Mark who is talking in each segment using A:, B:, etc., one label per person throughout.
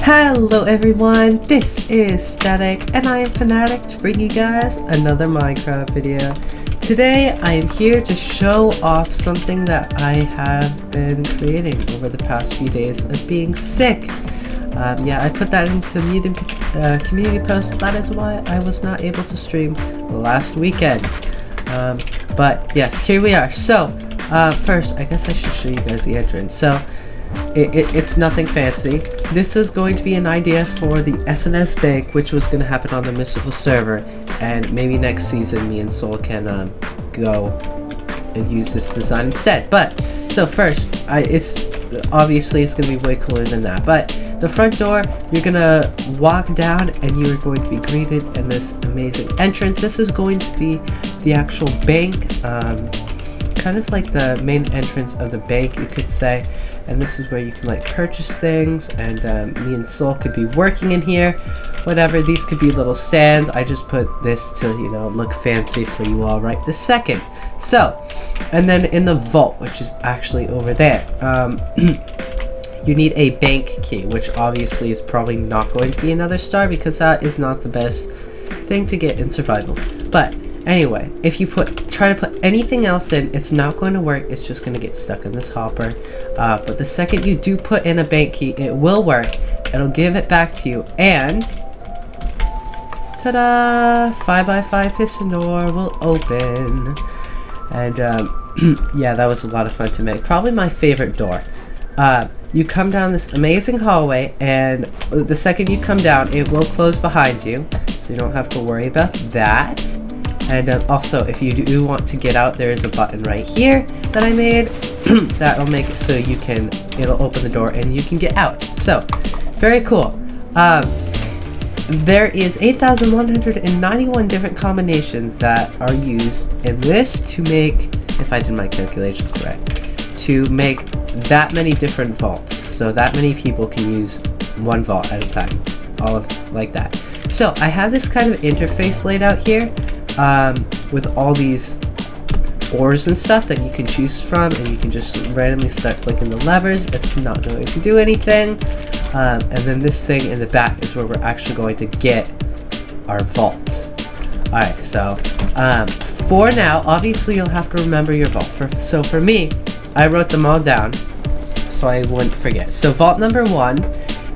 A: Hello everyone, this is Static and I am Fanatic to bring you guys another Minecraft video. Today I am here to show off something that I have been creating over the past few days of being sick. Yeah, I put that into the community post. That is why I was not able to stream last weekend. But yes, here we are. So, first I guess I should show you guys the entrance. So, it's nothing fancy. This is going to be an idea for the SNS Bank, which was going to happen on the Mystical server, and maybe next season me and Soul can go and use this design instead. But so first, it's obviously it's going to be way cooler than that. But the front door, you're going to walk down and you're going to be greeted in this amazing entrance. This is going to be the actual bank, kind of like the main entrance of the bank, you could say. And this is where you can like purchase things, and me and Soul could be working in here, whatever. These could be little stands. I just put this to, you know, look fancy for you all right this second. So, and then in the vault, which is actually over there, you need a bank key, which obviously is probably not going to be another star because that is not the best thing to get in survival. But anyway, if you try to put anything else in, it's not going to work. It's just going to get stuck in this hopper. But the second you do put in a bank key, it will work. It'll give it back to you, and ta-da! 5x5 piston door will open. And yeah, that was a lot of fun to make. Probably my favorite door. You come down this amazing hallway, and the second you come down, it will close behind you, so you don't have to worry about that. And also, if you do want to get out, there is a button right here that I made that'll make it so it'll open the door and you can get out. So, very cool. There is 8,191 different combinations that are used in this to make, if I did my calculations correct, to make that many different vaults. So that many people can use one vault at a time. All of like that. So, I have this kind of interface laid out here. With all these ores and stuff that you can choose from, and you can just randomly start flicking the levers. It's not going to do anything. And then this thing in the back is where we're actually going to get our vault. Alright, so for now, obviously you'll have to remember your vault. So for me, I wrote them all down so I wouldn't forget. So vault number 1,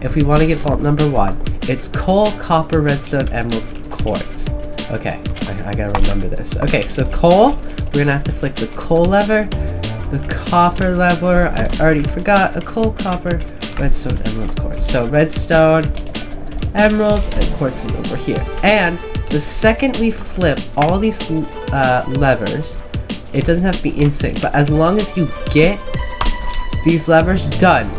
A: if we want to get vault number 1, it's coal, copper, redstone, emerald, quartz. Okay, I gotta remember this. Okay, so coal, we're gonna have to flick the coal lever, the copper lever, I already forgot, a coal, copper, redstone, emerald, quartz. So redstone, emerald, and quartz is over here. And the second we flip all these levers, it doesn't have to be in sync, but as long as you get these levers done,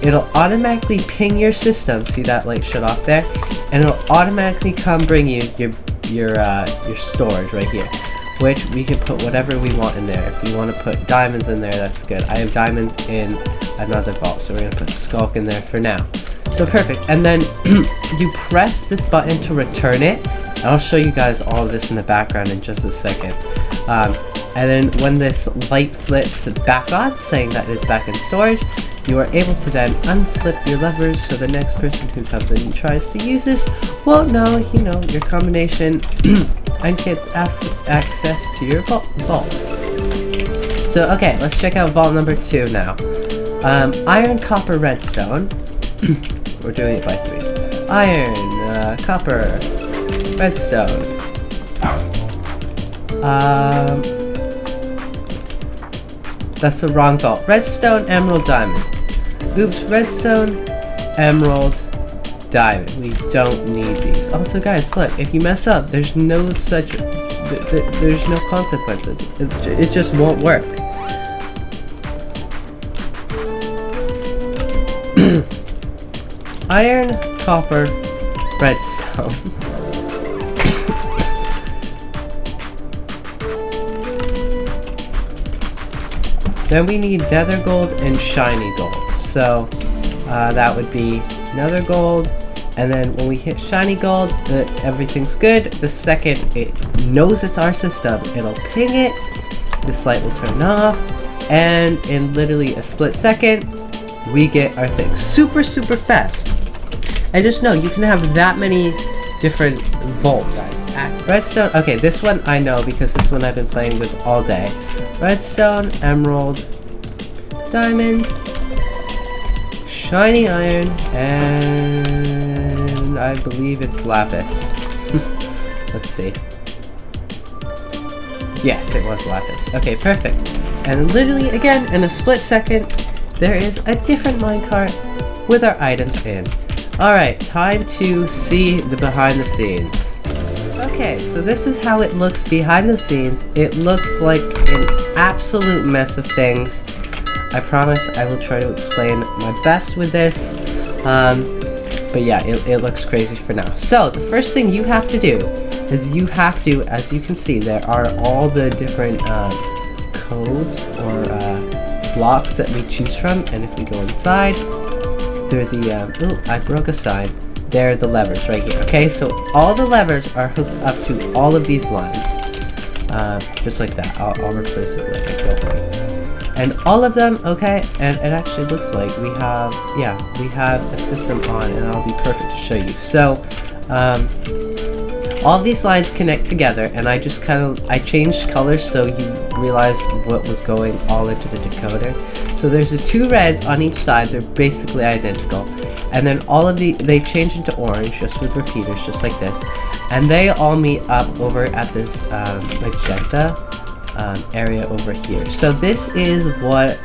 A: it'll automatically ping your system, see that light shut off there, and it'll automatically come bring you your storage right here, which we can put whatever we want in there. If we want to put diamonds in there, that's good. I have diamonds in another vault, so we're going to put skulk in there for now. So perfect. And then you press this button to return it. I'll show you guys all of this in the background in just a second. And then when this light flips back on, saying that it's back in storage, you are able to then unflip your levers, so the next person who comes in and tries to use this won't know, you know, your combination and gets access to your vault. So, okay, let's check out vault number 2 now. Iron, copper, redstone. We're doing it by threes. Iron, copper, redstone. That's the wrong vault. Redstone, emerald, diamond. Oops, redstone, emerald, diamond. We don't need these. Also, guys, look, if you mess up, there's no there's no consequences. It just won't work. Iron, copper, redstone. Then we need nether gold and shiny gold. So that would be nether gold, and then when we hit shiny gold, everything's good. The second it knows it's our system, it'll ping it, this light will turn off, and in literally a split second, we get our thing super fast. And just know you can have that many different vaults. Redstone, okay, this one I know because this one I've been playing with all day. Redstone, emerald, diamonds, shiny iron, and I believe it's lapis. Let's see. Yes, it was lapis. Okay, perfect. And literally, again, in a split second, there is a different minecart with our items in. Alright, time to see the behind the scenes. Okay, so this is how it looks behind the scenes. It looks like an absolute mess of things. I promise I will try to explain my best with this. But yeah, it looks crazy for now. So, the first thing you have to do is you have to, as you can see, there are all the different codes or blocks that we choose from. And if we go inside, they're the, oh, I broke a sign. They're the levers right here. Okay, so all the levers are hooked up to all of these lines. Just like that. I'll replace it with it, don't worry. And all of them, okay, and it actually looks like we have, yeah, we have a system on, and I'll be perfect to show you. So, all these lines connect together, and I just I changed colors so you realized what was going all into the decoder. So there's the two reds on each side, they're basically identical. And then all of they change into orange, just with repeaters, just like this. And they all meet up over at this magenta area over here. So this is what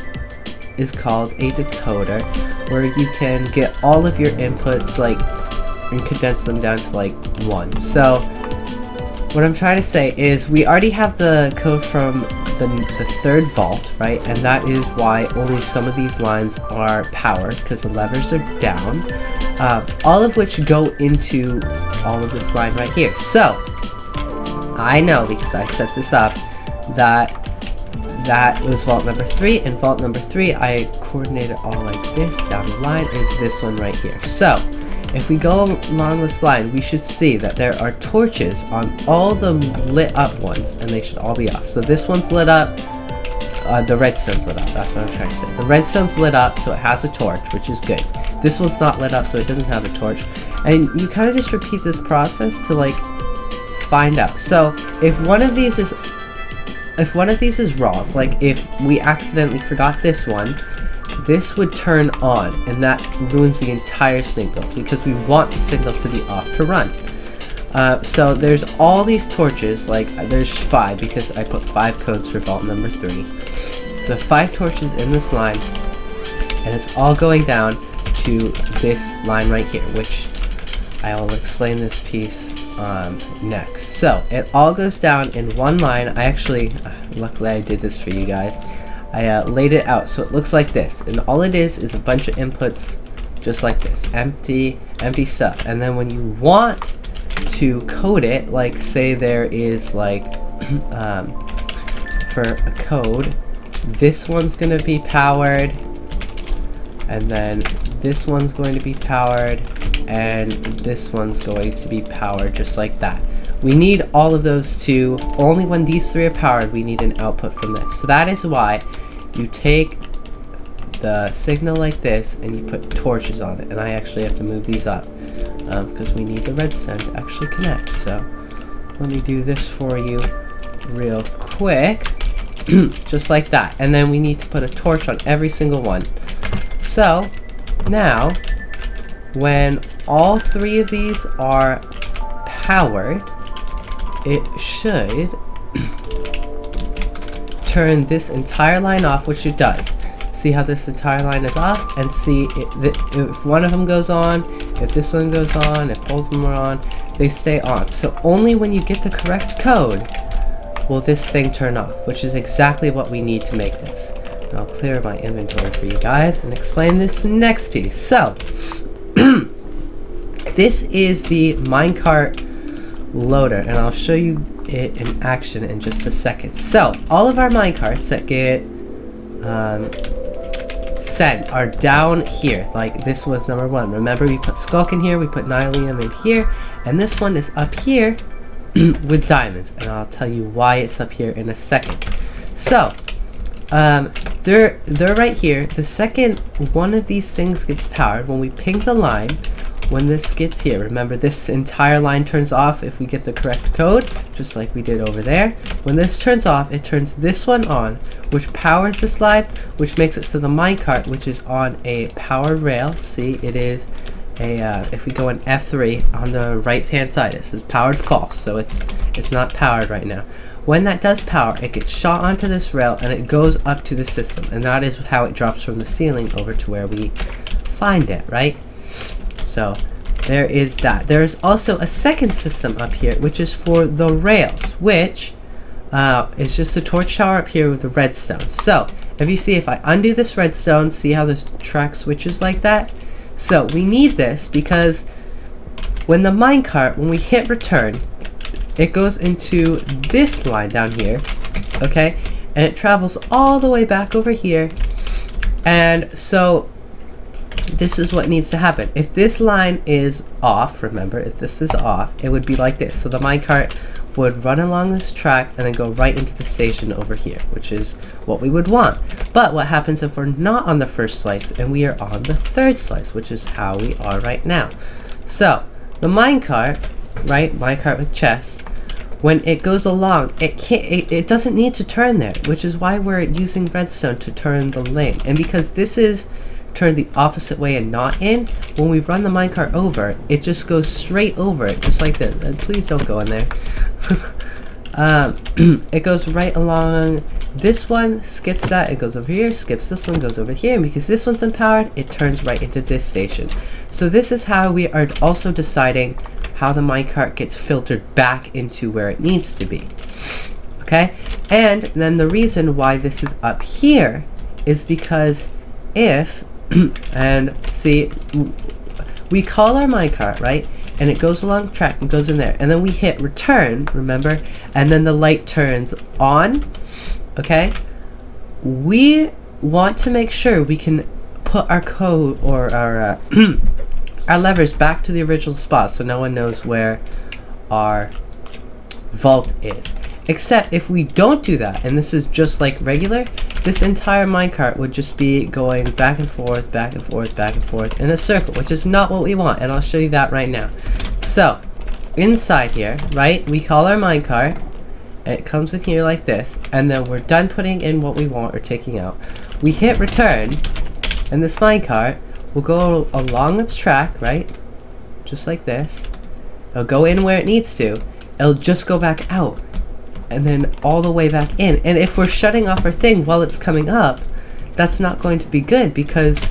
A: is called a decoder, where you can get all of your inputs and condense them down to one. So what I'm trying to say is we already have the code from the third vault, right? And that is why only some of these lines are powered, because the levers are down, all of which go into all of this line right here. So I know, because I set this up, that was vault number 3, and vault number 3 I coordinated all like this down the line is this one right here. So if we go along this line, we should see that there are torches on all the lit up ones, and they should all be off. So this one's lit up, the redstone's lit up, that's what I'm trying to say. The redstone's lit up, so it has a torch, which is good. This one's not lit up, so it doesn't have a torch. And you kind of just repeat this process to find out. So if one of these is wrong, like if we accidentally forgot this one, this would turn on, and that ruins the entire signal, because we want the signal to be off to run. So there's all these torches, there's 5, because I put 5 codes for vault number 3. So 5 torches in this line, and it's all going down to this line right here, which I will explain this piece next. So it all goes down in one line. I actually, luckily I did this for you guys. I laid it out so it looks like this, and all it is a bunch of inputs just like this, empty stuff. And then when you want to code it, say there is for a code, this one's gonna be powered, and then this one's going to be powered, and this one's going to be powered, just like that. We need all of those two. Only when these 3 are powered, we need an output from this. So that is why you take the signal like this, and you put torches on it. And I actually have to move these up, because we need the redstone to actually connect. So let me do this for you real quick. Just like that. And then we need to put a torch on every single one. So now, when all 3 of these are powered, it should turn this entire line off, which it does. See how this entire line is off? And see if one of them goes on, if this one goes on, if both of them are on, they stay on. So only when you get the correct code will this thing turn off, which is exactly what we need to make this. And I'll clear my inventory for you guys and explain this next piece. So this is the minecart loader, and I'll show you it in action in just a second. So all of our minecarts that get sent are down here. This was number 1. Remember, we put skulk in here, we put nylium in here, and this one is up here with diamonds, and I'll tell you why it's up here in a second. So they're right here. The second one of these things gets powered, when we ping the line, when this gets here, remember this entire line turns off if we get the correct code, just like we did over there. When this turns off, it turns this one on, which powers the slide, which makes it so the minecart, which is on a powered rail, see, it is a, if we go in F3 on the right hand side, this is powered false, so it's not powered right now. When that does power, it gets shot onto this rail and it goes up to the system, and that is how it drops from the ceiling over to where we find it, right? So there is that. There is also a second system up here, which is for the rails, which is just a torch tower up here with the redstone. So if you see, if I undo this redstone, see how this track switches like that? So we need this because when the minecart, when we hit return, it goes into this line down here, okay? And it travels all the way back over here. And so this is what needs to happen. If this line is off, remember, if this is off, it would be like this. So the minecart would run along this track and then go right into the station over here, which is what we would want. But what happens if we're not on the first slice and we are on the third slice, which is how we are right now? So the minecart, right, minecart with chest, when it goes along, it doesn't need to turn there, which is why we're using redstone to turn the lane. And because this is turned the opposite way and not in, when we run the minecart over, it just goes straight over it, just like this. And please don't go in there. It goes right along this one, skips that, it goes over here, skips this one, goes over here, and because this one's empowered, it turns right into this station. So this is how we are also deciding how the minecart gets filtered back into where it needs to be. Okay? And then the reason why this is up here is because if and see, we call our minecart, right? And it goes along track and goes in there. And then we hit return, remember? And then the light turns on, okay? We want to make sure we can put our code or our our levers back to the original spot so no one knows where our vault is. Except if we don't do that, and this is just like regular, this entire minecart would just be going back and forth, back and forth, back and forth in a circle, which is not what we want, and I'll show you that right now. So, inside here, right, we call our minecart, and it comes in here like this, and then we're done putting in what we want or taking out. We hit return, and this minecart will go along its track, right, just like this. It'll go in where it needs to. It'll just go back out, and then all the way back in. And if we're shutting off our thing while it's coming up, that's not going to be good because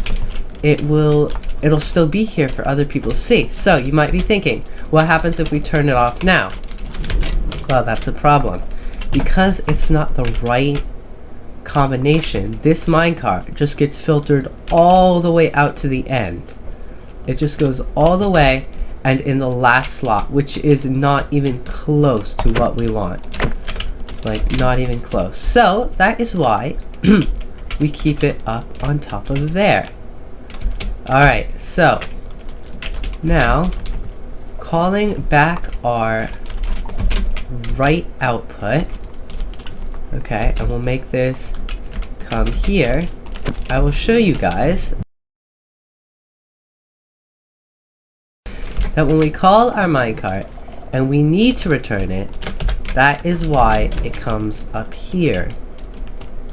A: it'll still be here for other people to see. So you might be thinking, what happens if we turn it off now? Well, that's a problem. Because it's not the right combination, this minecart just gets filtered all the way out to the end. It just goes all the way and in the last slot, which is not even close to what we want. Like, not even close. So, that is why we keep it up on top of there. Alright, so, now, calling back our right output, okay, and we'll make this come here. I will show you guys that when we call our minecart and we need to return it, that is why it comes up here.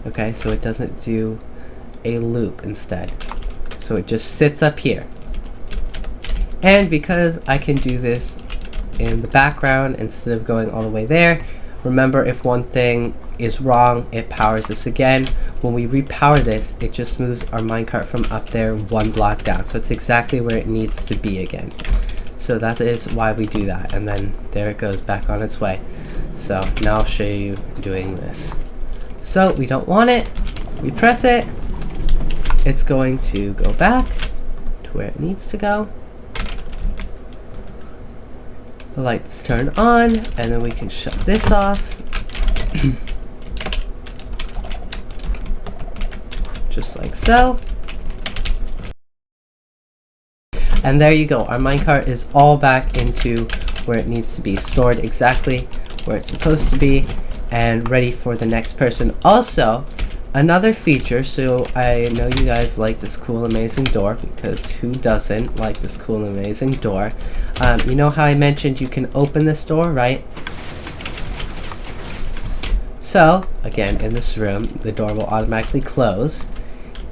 A: Okay, so it doesn't do a loop instead. So it just sits up here. And because I can do this in the background instead of going all the way there, remember, if one thing is wrong, it powers this again. When we repower this, it just moves our minecart from up there one block down. So it's exactly where it needs to be again. So that is why we do that. And then there it goes back on its way. So now I'll show you doing this. So we don't want it. We press it. It's going to go back to where it needs to go. The lights turn on, and then we can shut this off. Just like so. And there you go. Our minecart is all back into where it needs to be, stored exactly where it's supposed to be, and ready for the next person. Also, Another feature, so I know you guys like this cool amazing door, because who doesn't like this cool amazing door? You know how I mentioned you can open this door, right? So, again, in this room, the door will automatically close.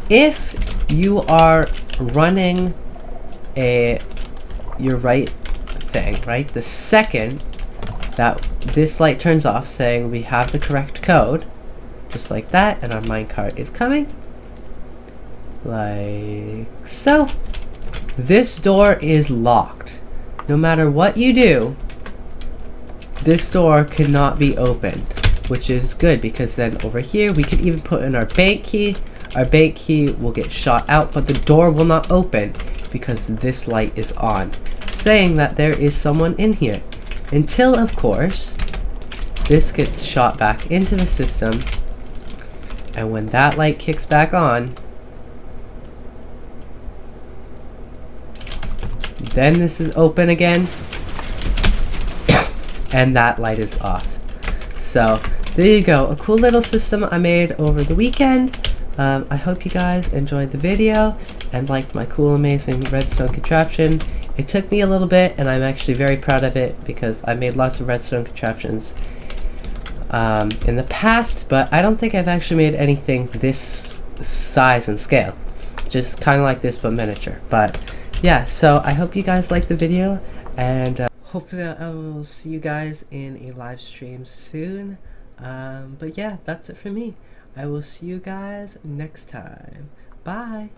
A: If you are running your right thing, right? The second that this light turns off saying we have the correct code, just like that, and our minecart is coming, like so, this door is locked. No matter what you do, this door cannot be opened, which is good, because then over here we can even put in our bank key. Our bank key will get shot out, but the door will not open because this light is on, saying that there is someone in here. Until, of course, this gets shot back into the system, and when that light kicks back on, then this is open again, and that light is off. So there you go, a cool little system I made over the weekend. I hope you guys enjoyed the video and liked my cool amazing redstone contraption. It took me a little bit, and I'm actually very proud of it, because I made lots of redstone contraptions in the past, but I don't think I've actually made anything this size and scale. Just kind of like this, but miniature. But yeah, so I hope you guys liked the video, and hopefully I will see you guys in a live stream soon. But yeah, that's it for me. I will see you guys next time. Bye!